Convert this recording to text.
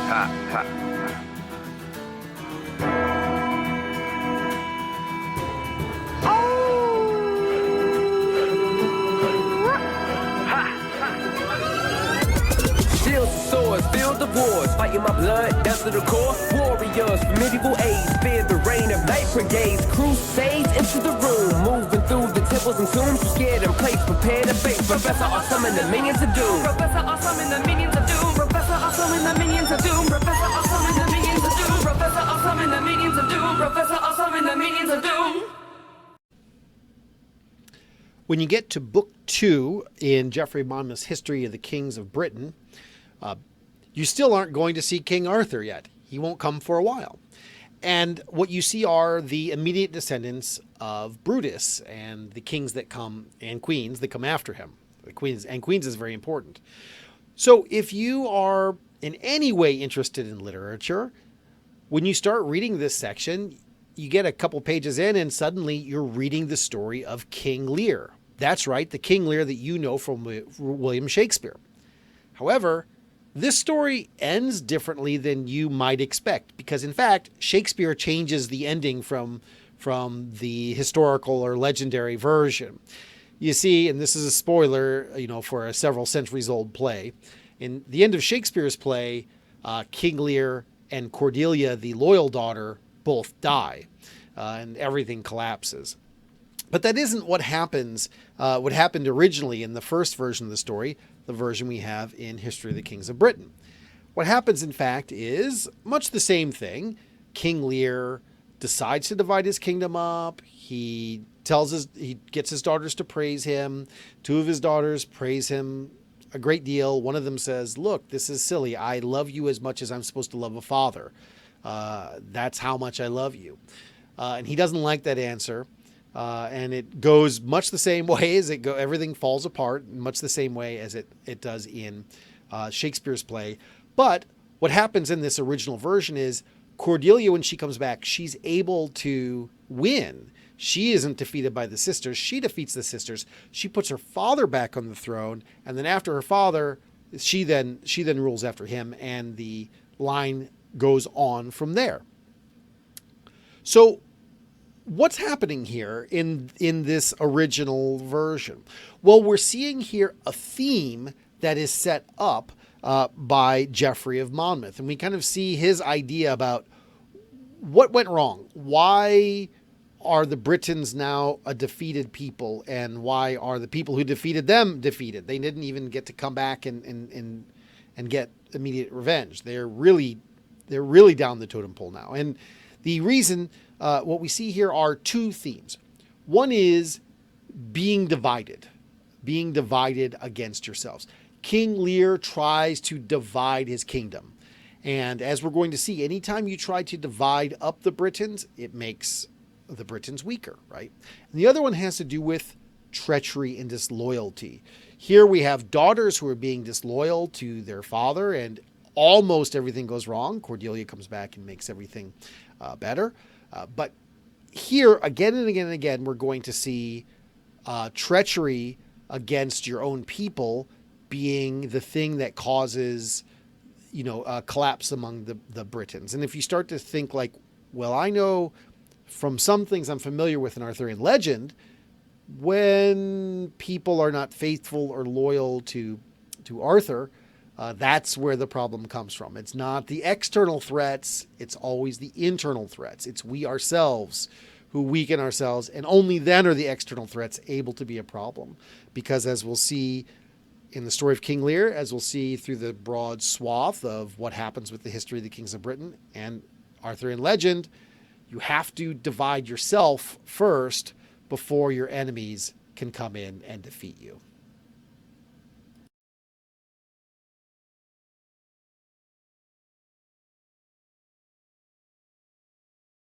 Shields and swords, field of wars, fighting my blood down to the core. Warriors from medieval age, fear the reign of night brigades. Crusades into the room, moving through the temples and tombs. Scared and placed, prepare to face Professor Awesome and the minions of doom. Professor Awesome and the minions of doom. Professor Awesome and the minions of doom. Professor Awesome and the minions of doom. Professor Awesome and the minions of doom. Professor Awesome and the minions of doom. When you get to Book 2 in Geoffrey of Monmouth's History of the Kings of Britain, you still aren't going to see King Arthur yet. He won't come for a while. And what you see are the immediate descendants of Brutus and the kings that come and queens that come after him. The queens is very important. So if you are in any way interested in literature, when you start reading this section, you get a couple pages in and suddenly you're reading the story of King Lear. That's right, the King Lear that you know from William Shakespeare. However, this story ends differently than you might expect because, in fact, Shakespeare changes the ending from the historical or legendary version. You see, and this is a spoiler, for a several centuries old play. In the end of Shakespeare's play, King Lear and Cordelia, the loyal daughter, both die, and everything collapses. But that isn't what happens. What happened originally in the first version of the story, the version we have in History of the Kings of Britain. What happens, in fact, is much the same thing. King Lear decides to divide his kingdom up. He gets his daughters to praise him. Two of his daughters praise him a great deal. One of them says, "Look, this is silly. I love you as much as I'm supposed to love a father. That's how much I love you." And he doesn't like that answer. And it goes much the same way as everything falls apart, much the same way as it does in Shakespeare's play. But what happens in this original version is Cordelia, when she comes back, she's able to win. She isn't defeated by the sisters. She defeats the sisters. She puts her father back on the throne. And then after her father, she then rules after him. And the line goes on from there. So what's happening here in this original version? Well, we're seeing here a theme that is set up by Geoffrey of Monmouth. And we kind of see his idea about what went wrong. Why are the Britons now a defeated people? And why are the people who defeated them defeated? They didn't even get to come back and get immediate revenge. They're really down the totem pole now. And the reason, what we see here are two themes. One is being divided against yourselves. King Lear tries to divide his kingdom. And as we're going to see, anytime you try to divide up the Britons, it makes the Britons weaker, right? And the other one has to do with treachery and disloyalty. Here we have daughters who are being disloyal to their father, and almost everything goes wrong. Cordelia comes back and makes everything better. But here, again and again and again, we're going to see treachery against your own people being the thing that causes, collapse among the Britons. And if you start to think like, well, I know from some things I'm familiar with in Arthurian legend, when people are not faithful or loyal to Arthur, that's where the problem comes from. It's not the external threats. It's always the internal threats. It's we ourselves who weaken ourselves. And only then are the external threats able to be a problem. Because as we'll see in the story of King Lear, as we'll see through the broad swath of what happens with the history of the kings of Britain and Arthurian legend, you have to divide yourself first before your enemies can come in and defeat you.